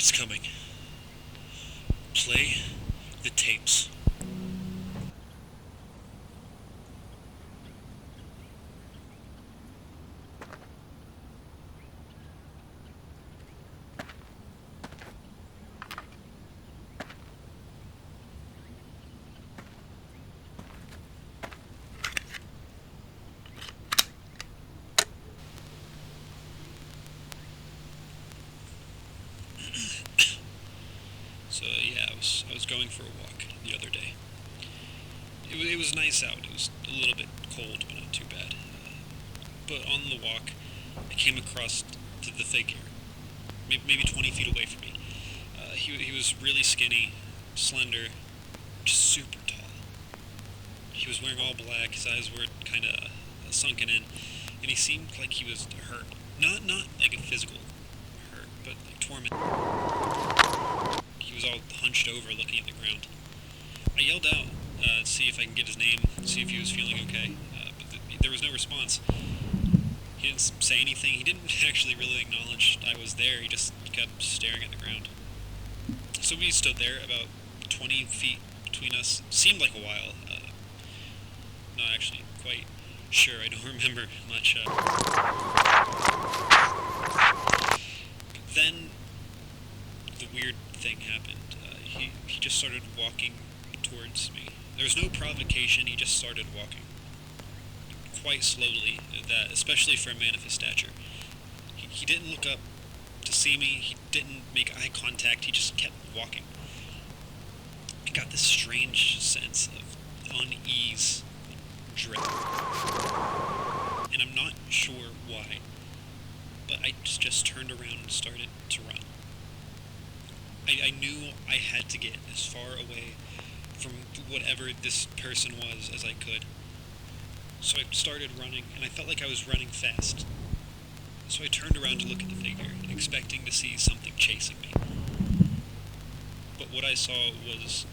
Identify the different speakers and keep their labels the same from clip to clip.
Speaker 1: It's coming. Play the tapes. So yeah, I was going for a walk the other day. It was nice out. It was a little bit cold, but not too bad. But on the walk, I came across the figure, maybe 20 feet away from me. He was really skinny, slender, just super tall. He was wearing all black. His eyes were kind of sunken in, and he seemed like he was hurt. Not like a physical hurt, but like tormented. He was all hunched over, looking at the ground. I yelled out to see if I can get his name, see if he was feeling okay, but there was no response. He didn't say anything. He didn't actually really acknowledge I was there. He just kept staring at the ground. So we stood there, about 20 feet between us. Seemed like a while. Not actually quite sure. I don't remember much. Then the weird thing happened. He just started walking towards me. There was no provocation. He just started walking quite slowly. That, especially for a man of his stature. He didn't look up to see me. He didn't make eye contact. He just kept walking. I got this strange sense of unease, dread, and I'm not sure why. But I just turned around and started to run. I knew I had to get as far away from whatever this person was as I could. So I started running, and I felt like I was running fast. So I turned around to look at the figure, expecting to see something chasing me. But what I saw was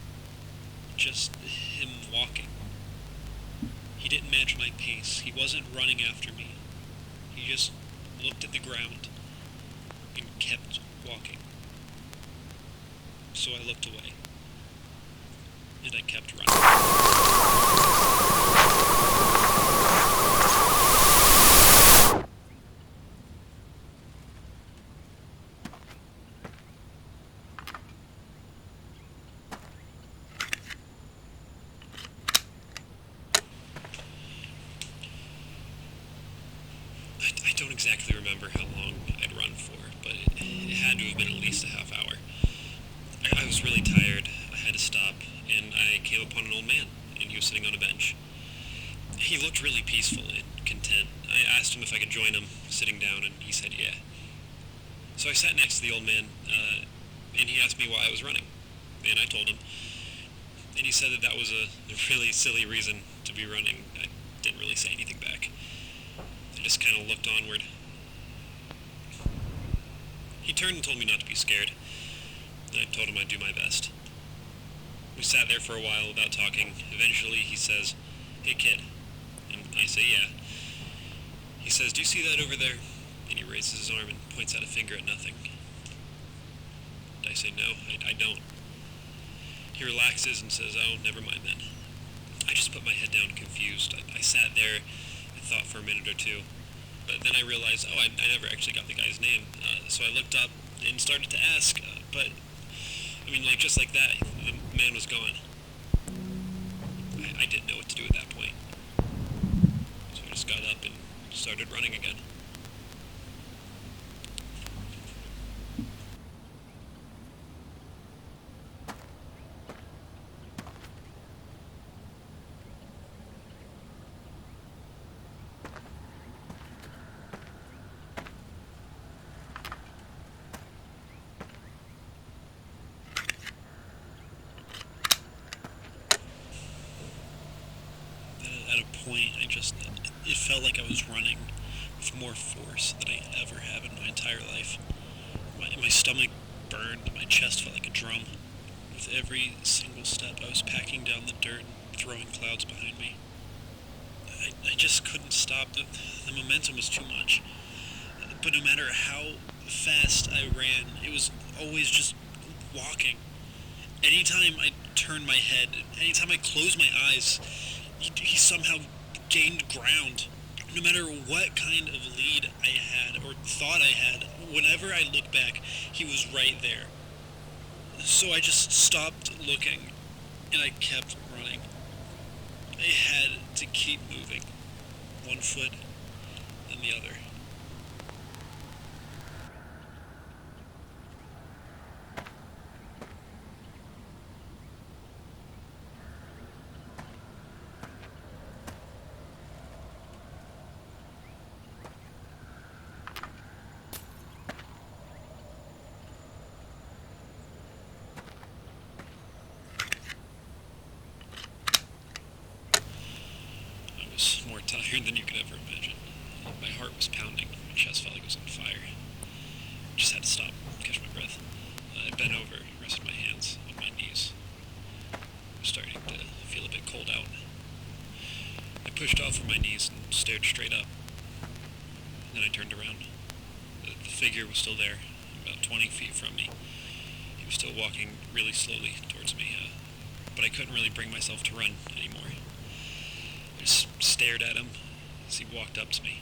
Speaker 1: just him walking. He didn't match my pace. He wasn't running after me. He just looked at the ground and kept walking. So I looked away, and I kept running. I don't exactly remember how long I'd run for, but it had to have been at least a half hour. I was really tired. I had to stop, and I came upon an old man, and he was sitting on a bench. He looked really peaceful and content. I asked him if I could join him sitting down, and he said yeah. So I sat next to the old man, and he asked me why I was running, and I told him. And he said that was a really silly reason to be running. I didn't really say anything back. I just kind of looked onward. He turned and told me not to be scared. I told him I'd do my best. We sat there for a while without talking. Eventually he says, "Hey kid." And I say, "Yeah." He says, "Do you see that over there?" And he raises his arm and points out a finger at nothing. And I say, "No, I don't." He relaxes and says, "Oh, never mind then." I just put my head down confused. I sat there and thought for a minute or two. But then I realized, I never actually got the guy's name. So I looked up and started to ask, but like just like that, the man was gone. I didn't know what to do at that point. So I just got up and started running again. At a point, it felt like I was running with more force than I ever have in my entire life. My stomach burned, my chest felt like a drum. With every single step, I was packing down the dirt and throwing clouds behind me. I just couldn't stop. The momentum was too much. But no matter how fast I ran, it was always just walking. Anytime I turned my head, anytime I closed my eyes, he somehow gained ground. No matter what kind of lead I had or thought I had, whenever I looked back, he was right there. So I just stopped looking, and I kept running. I had to keep moving, one foot then the other. More tired than you could ever imagine. My heart was pounding, my chest felt like it was on fire. I just had to stop, catch my breath. I bent over, rested my hands on my knees. I was starting to feel a bit cold out. I pushed off from my knees and stared straight up. Then I turned around. The figure was still there, about 20 feet from me. He was still walking really slowly towards me, but I couldn't really bring myself to run anymore. I just stared at him as he walked up to me.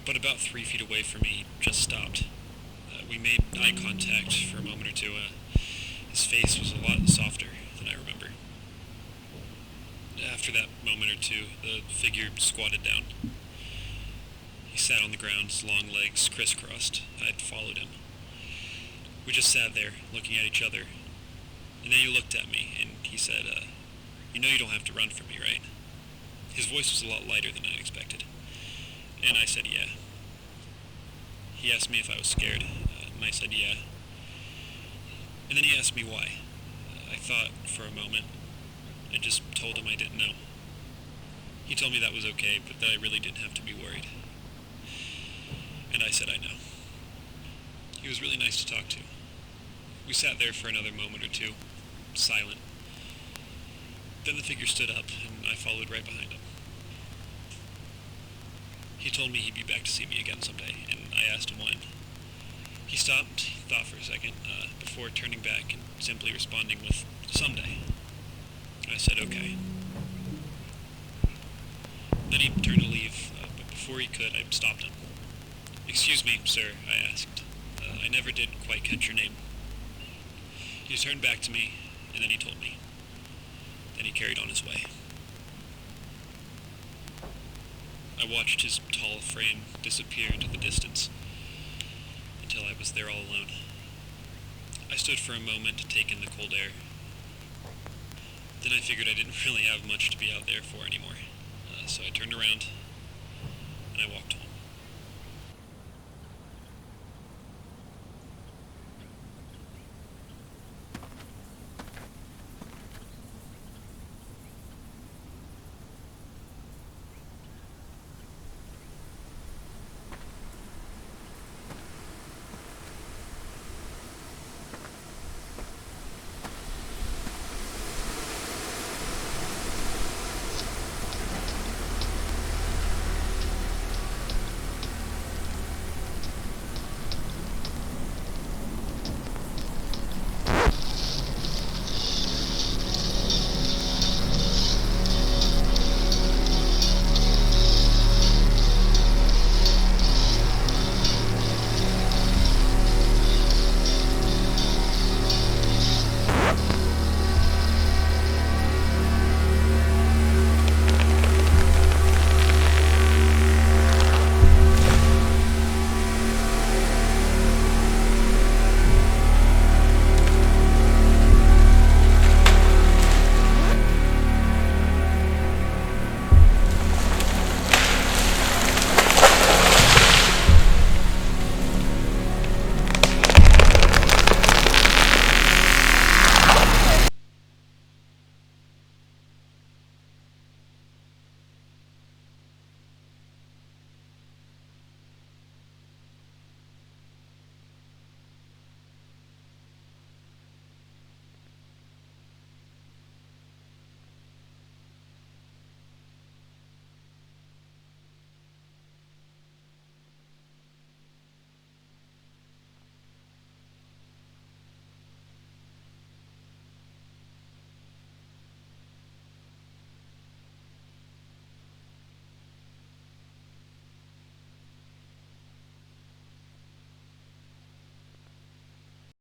Speaker 1: But about 3 feet away from me, he just stopped. We made eye contact for a moment or two. His face was a lot softer than I remember. After that moment or two, the figure squatted down. He sat on the ground, his long legs crisscrossed. I'd followed him. We just sat there, looking at each other. And then he looked at me, and he said, "You know you don't have to run from me, right?" His voice was a lot lighter than I'd expected. And I said, "Yeah." He asked me if I was scared, and I said, "Yeah." And then he asked me why. I thought for a moment. I just told him I didn't know. He told me that was okay, but that I really didn't have to be worried. And I said I know. He was really nice to talk to. We sat there for another moment or two, silent. Then the figure stood up, and I followed right behind him. He told me he'd be back to see me again someday, and I asked him when. He stopped, he thought for a second, before turning back and simply responding with, "Someday." I said, "Okay." Then he turned to leave, but before he could, I stopped him. "Excuse me, sir," I asked. "I never did quite catch your name." He turned back to me, and then he told me. Then he carried on his way. I watched his tall frame disappear into the distance until I was there all alone. I stood for a moment to take in the cold air. Then I figured I didn't really have much to be out there for anymore, so I turned around and I walked home.